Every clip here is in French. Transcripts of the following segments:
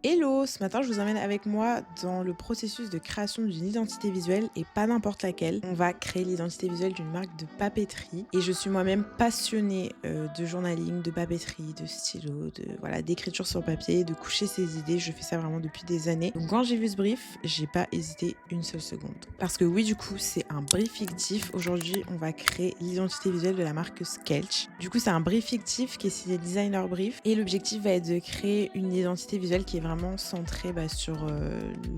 Hello! Ce matin, je vous emmène avec moi dans le processus de création d'une identité visuelle et pas n'importe laquelle. On va créer l'identité visuelle d'une marque de papeterie et je suis moi-même passionnée de journaling, de papeterie, de stylo, d'écriture sur papier, de coucher ses idées. Je fais ça vraiment depuis des années. Donc quand j'ai vu ce brief, j'ai pas hésité une seule seconde. Parce que oui, du coup, c'est un brief fictif. Aujourd'hui, on va créer l'identité visuelle de la marque Skelch. Du coup, c'est un brief fictif qui est signé Designer Brief et l'objectif va être de créer une identité visuelle qui est vraiment centrée sur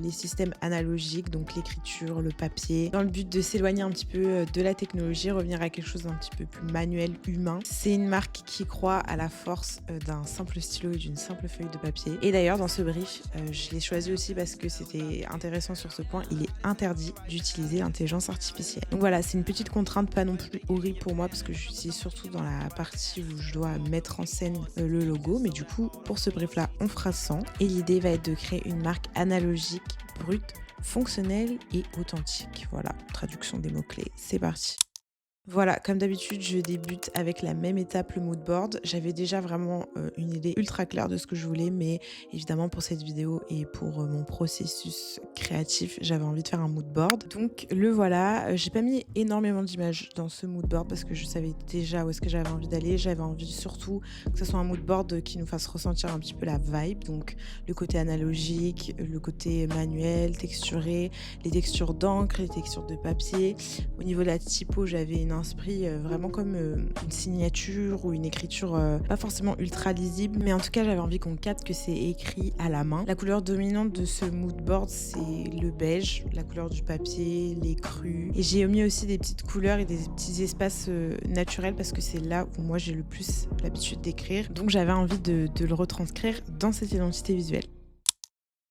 les systèmes analogiques, donc l'écriture, le papier, dans le but de s'éloigner un petit peu de la technologie, revenir à quelque chose d'un petit peu plus manuel, humain. C'est une marque qui croit à la force d'un simple stylo et d'une simple feuille de papier. Et d'ailleurs, dans ce brief, je l'ai choisi aussi parce que c'était intéressant sur ce point, il est interdit d'utiliser l'intelligence artificielle. Donc voilà, c'est une petite contrainte, pas non plus horrible pour moi parce que j'utilise surtout dans la partie où je dois mettre en scène le logo, mais du coup, pour ce brief là, on fera sans. Et l'idée va être de créer une marque analogique, brute, fonctionnelle et authentique. Voilà, traduction des mots-clés, c'est parti. Voilà, comme d'habitude, je débute avec la même étape, le mood board. J'avais déjà vraiment une idée ultra claire de ce que je voulais, mais évidemment pour cette vidéo et pour mon processus créatif, j'avais envie de faire un mood board. Donc le voilà, j'ai pas mis énormément d'images dans ce mood board parce que je savais déjà où est-ce que j'avais envie d'aller. J'avais envie surtout que ce soit un mood board qui nous fasse ressentir un petit peu la vibe, donc le côté analogique, le côté manuel, texturé, les textures d'encre, les textures de papier. Au niveau de la typo, j'avais une inspire vraiment comme une signature ou une écriture pas forcément ultra lisible, mais en tout cas j'avais envie qu'on capte que c'est écrit à la main. La couleur dominante de ce mood board, c'est le beige, la couleur du papier, les crus, et j'ai mis aussi des petites couleurs et des petits espaces naturels parce que c'est là où moi j'ai le plus l'habitude d'écrire, donc j'avais envie de le retranscrire dans cette identité visuelle.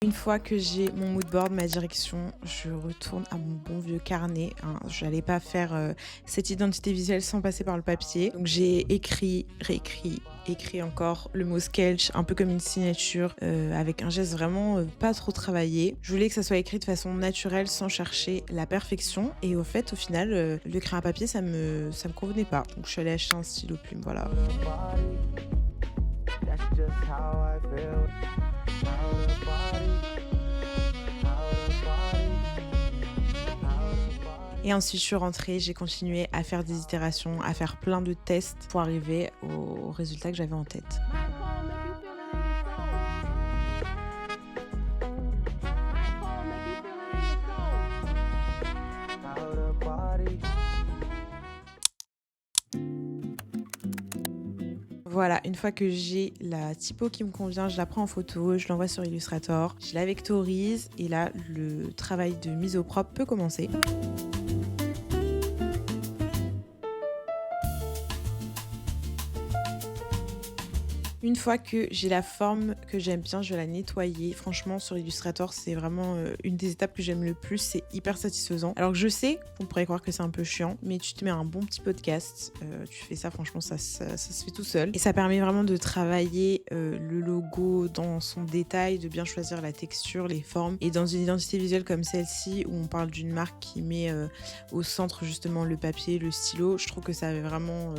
Une fois que j'ai mon mood board, ma direction, je retourne à mon bon vieux carnet. Je n'allais pas faire cette identité visuelle sans passer par le papier. Donc j'ai écrit, réécrit, écrit encore le mot sketch, un peu comme une signature, avec un geste vraiment pas trop travaillé. Je voulais que ça soit écrit de façon naturelle, sans chercher la perfection. Et au fait, au final, le crayon à papier, ça me convenait pas. Donc je suis allée acheter un stylo plume, voilà. Et ensuite, je suis rentrée, j'ai continué à faire des itérations, à faire plein de tests pour arriver au résultat que j'avais en tête. Voilà, une fois que j'ai la typo qui me convient, je la prends en photo, je l'envoie sur Illustrator, je la vectorise et là, le travail de mise au propre peut commencer. Une fois que j'ai la forme que j'aime bien, je vais la nettoyer. Franchement, sur Illustrator, c'est vraiment une des étapes que j'aime le plus. C'est hyper satisfaisant. Alors je sais, on pourrait croire que c'est un peu chiant, mais tu te mets un bon petit podcast. Tu fais ça, franchement, ça se fait tout seul. Et ça permet vraiment de travailler le logo dans son détail, de bien choisir la texture, les formes. Et dans une identité visuelle comme celle-ci, où on parle d'une marque qui met au centre justement le papier, le stylo, je trouve que ça avait vraiment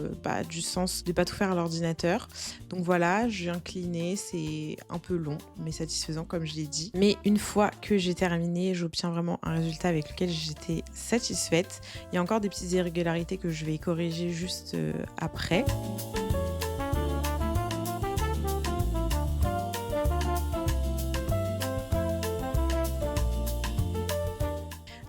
du sens de pas tout faire à l'ordinateur. Donc voilà. Je viens cliner, c'est un peu long mais satisfaisant comme je l'ai dit. Mais une fois que j'ai terminé, j'obtiens vraiment un résultat avec lequel j'étais satisfaite. Il y a encore des petites irrégularités que je vais corriger juste après.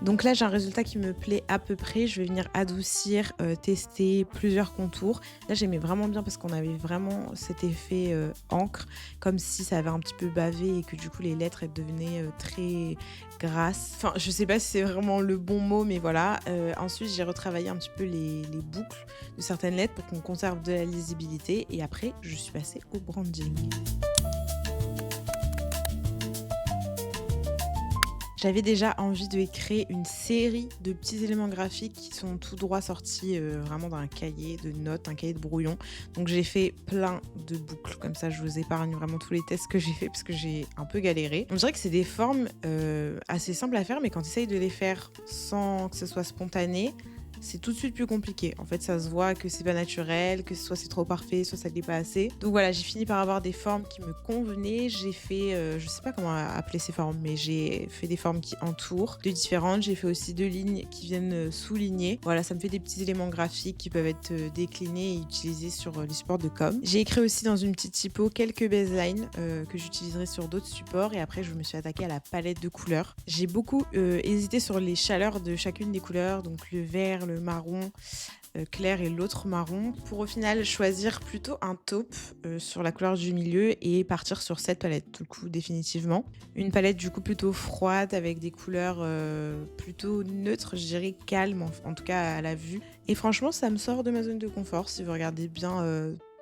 Donc là, j'ai un résultat qui me plaît à peu près. Je vais venir adoucir, tester plusieurs contours. Là, j'aimais vraiment bien parce qu'on avait vraiment cet effet encre, comme si ça avait un petit peu bavé et que du coup, les lettres, elles devenaient très grasses. Enfin, je sais pas si c'est vraiment le bon mot, mais voilà. Ensuite, j'ai retravaillé un petit peu les boucles de certaines lettres pour qu'on conserve de la lisibilité. Et après, je suis passée au branding. J'avais déjà envie de créer une série de petits éléments graphiques qui sont tout droit sortis vraiment d'un cahier de notes, un cahier de brouillon. Donc j'ai fait plein de boucles, comme ça je vous épargne vraiment tous les tests que j'ai fait parce que j'ai un peu galéré. On dirait que c'est des formes assez simples à faire, mais quand tu essayes de les faire sans que ce soit spontané, c'est tout de suite plus compliqué. En fait, ça se voit que c'est pas naturel, que soit c'est trop parfait, soit ça l'est pas assez. Donc voilà, j'ai fini par avoir des formes qui me convenaient. J'ai fait, je sais pas comment appeler ces formes, mais j'ai fait des formes qui entourent, de différentes. J'ai fait aussi 2 lignes qui viennent souligner. Voilà, ça me fait des petits éléments graphiques qui peuvent être déclinés et utilisés sur les supports de com. J'ai écrit aussi dans une petite typo quelques baselines que j'utiliserai sur d'autres supports et après je me suis attaquée à la palette de couleurs. J'ai beaucoup hésité sur les chaleurs de chacune des couleurs, donc le vert, le marron clair et l'autre marron, pour au final choisir plutôt un taupe sur la couleur du milieu et partir sur cette palette du coup définitivement. Une palette du coup plutôt froide avec des couleurs plutôt neutres, je dirais calmes en tout cas à la vue. Et franchement ça me sort de ma zone de confort si vous regardez bien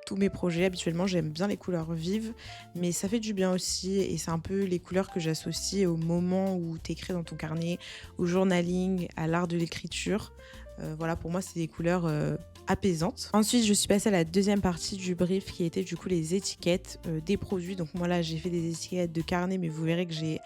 tous mes projets. Habituellement j'aime bien les couleurs vives, mais ça fait du bien aussi et c'est un peu les couleurs que j'associe au moment où tu écris dans ton carnet, au journaling, à l'art de l'écriture. Voilà, pour moi c'est des couleurs apaisantes. Ensuite je suis passée à la deuxième partie du brief qui était du coup les étiquettes des produits. Donc moi là j'ai fait des étiquettes de carnet, mais vous verrez que j'ai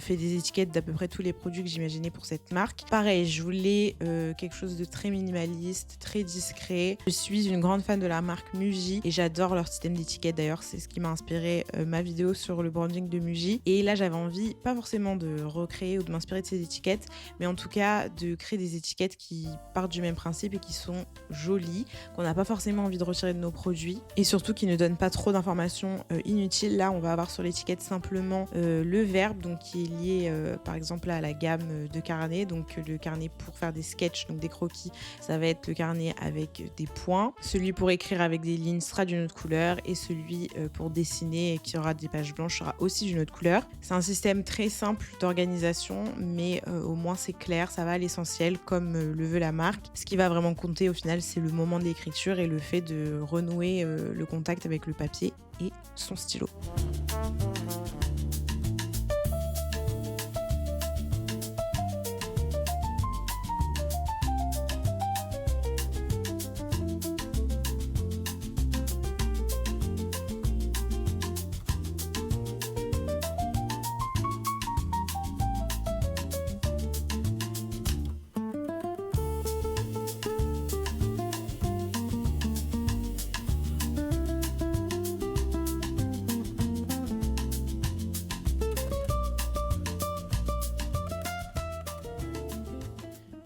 fait des étiquettes d'à peu près tous les produits que j'imaginais pour cette marque. Pareil, je voulais quelque chose de très minimaliste, très discret. Je suis une grande fan de la marque Muji et j'adore leur système d'étiquettes. D'ailleurs, c'est ce qui m'a inspiré ma vidéo sur le branding de Muji. Et là, j'avais envie, pas forcément de recréer ou de m'inspirer de ces étiquettes, mais en tout cas de créer des étiquettes qui partent du même principe et qui sont jolies, qu'on n'a pas forcément envie de retirer de nos produits et surtout qui ne donnent pas trop d'informations inutiles. Là, on va avoir sur l'étiquette simplement le verbe, donc qui est lié par exemple à la gamme de carnet. Donc le carnet pour faire des sketchs, donc des croquis, ça va être le carnet avec des points. Celui pour écrire avec des lignes sera d'une autre couleur et celui pour dessiner et qui aura des pages blanches sera aussi d'une autre couleur. C'est un système très simple d'organisation, mais au moins c'est clair, ça va à l'essentiel comme le veut la marque. Ce qui va vraiment compter au final, c'est le moment de l'écriture et le fait de renouer le contact avec le papier et son stylo.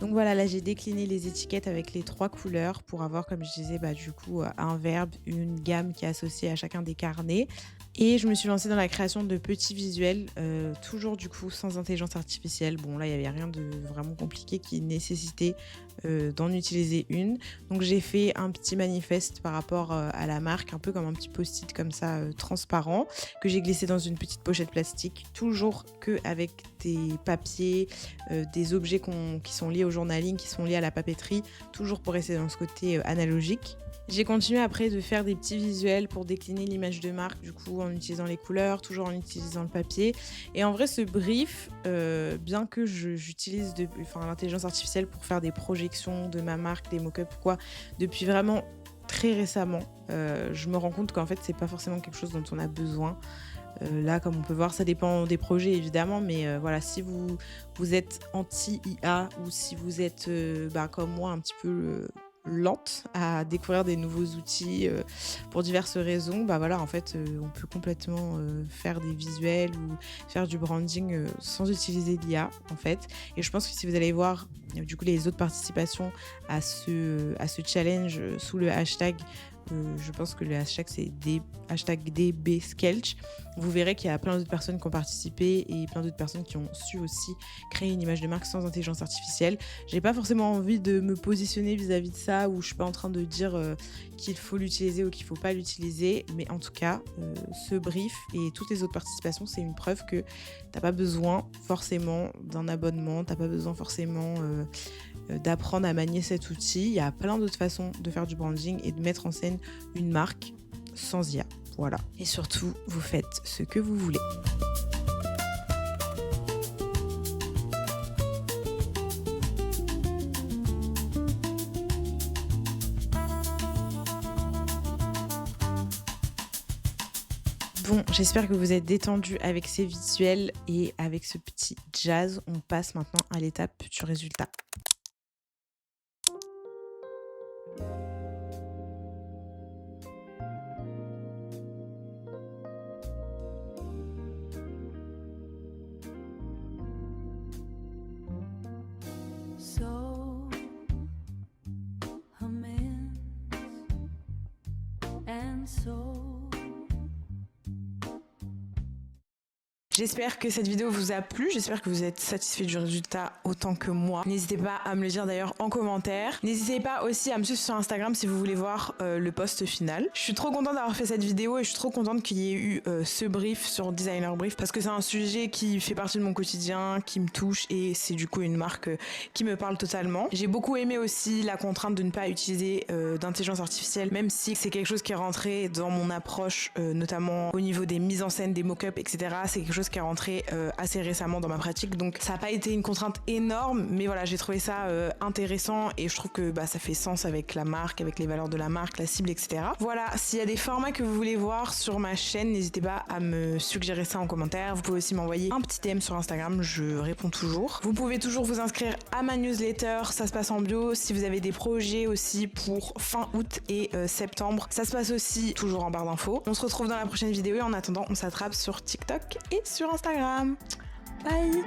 Donc voilà, là j'ai décliné les étiquettes avec les 3 couleurs pour avoir, comme je disais, du coup un verbe, une gamme qui est associée à chacun des carnets. Et je me suis lancée dans la création de petits visuels, toujours du coup sans intelligence artificielle. Bon là il n'y avait rien de vraiment compliqué qui nécessitait d'en utiliser une. Donc j'ai fait un petit manifeste par rapport à la marque, un peu comme un petit post-it comme ça transparent, que j'ai glissé dans une petite pochette plastique, toujours qu'avec des papiers, des objets qui sont liés au journaling, qui sont liés à la papeterie, toujours pour rester dans ce côté analogique. J'ai continué après de faire des petits visuels pour décliner l'image de marque, du coup en utilisant les couleurs, toujours en utilisant le papier. Et en vrai, ce brief, bien que j'utilise l'intelligence artificielle pour faire des projections de ma marque, des mock-ups, quoi, depuis vraiment très récemment, je me rends compte qu'en fait, c'est pas forcément quelque chose dont on a besoin. Là, comme on peut voir, ça dépend des projets évidemment, mais voilà, si vous êtes anti-IA ou si vous êtes comme moi un petit peu lente à découvrir des nouveaux outils pour diverses raisons, voilà, en fait, on peut complètement faire des visuels ou faire du branding sans utiliser l'IA en fait. Et je pense que si vous allez voir du coup les autres participations à ce challenge sous le hashtag, je pense que le hashtag c'est hashtag DBSketch. Vous verrez qu'il y a plein d'autres personnes qui ont participé et plein d'autres personnes qui ont su aussi créer une image de marque sans intelligence artificielle. J'ai pas forcément envie de me positionner vis-à-vis de ça, ou je suis pas en train de dire qu'il faut l'utiliser ou qu'il faut pas l'utiliser, mais en tout cas ce brief et toutes les autres participations, c'est une preuve que t'as pas besoin forcément d'un abonnement, t'as pas besoin forcément d'apprendre à manier cet outil. Il y a plein d'autres façons de faire du branding et de mettre en scène une marque sans IA. Voilà. Et surtout, vous faites ce que vous voulez. Bon, j'espère que vous êtes détendus avec ces visuels et avec ce petit jazz. On passe maintenant à l'étape du résultat. J'espère que cette vidéo vous a plu, j'espère que vous êtes satisfait du résultat autant que moi. N'hésitez pas à me le dire d'ailleurs en commentaire. N'hésitez pas aussi à me suivre sur Instagram si vous voulez voir le post final. Je suis trop contente d'avoir fait cette vidéo et je suis trop contente qu'il y ait eu ce brief sur Designer Brief parce que c'est un sujet qui fait partie de mon quotidien, qui me touche et c'est du coup une marque qui me parle totalement. J'ai beaucoup aimé aussi la contrainte de ne pas utiliser d'intelligence artificielle, même si c'est quelque chose qui est rentré dans mon approche, notamment au niveau des mises en scène, des mock-ups, etc. C'est quelque chose qui est rentré assez récemment dans ma pratique, donc ça n'a pas été une contrainte énorme, mais voilà, j'ai trouvé ça intéressant et je trouve que ça fait sens avec la marque, avec les valeurs de la marque, la cible, etc. Voilà, s'il y a des formats que vous voulez voir sur ma chaîne, n'hésitez pas à me suggérer ça en commentaire. Vous pouvez aussi m'envoyer un petit DM sur Instagram, je réponds toujours. Vous pouvez toujours vous inscrire à ma newsletter, ça se passe en bio. Si vous avez des projets aussi pour fin août et septembre, ça se passe aussi toujours en barre d'infos. On se retrouve dans la prochaine vidéo et en attendant, on s'attrape sur TikTok et sur Instagram. Bye!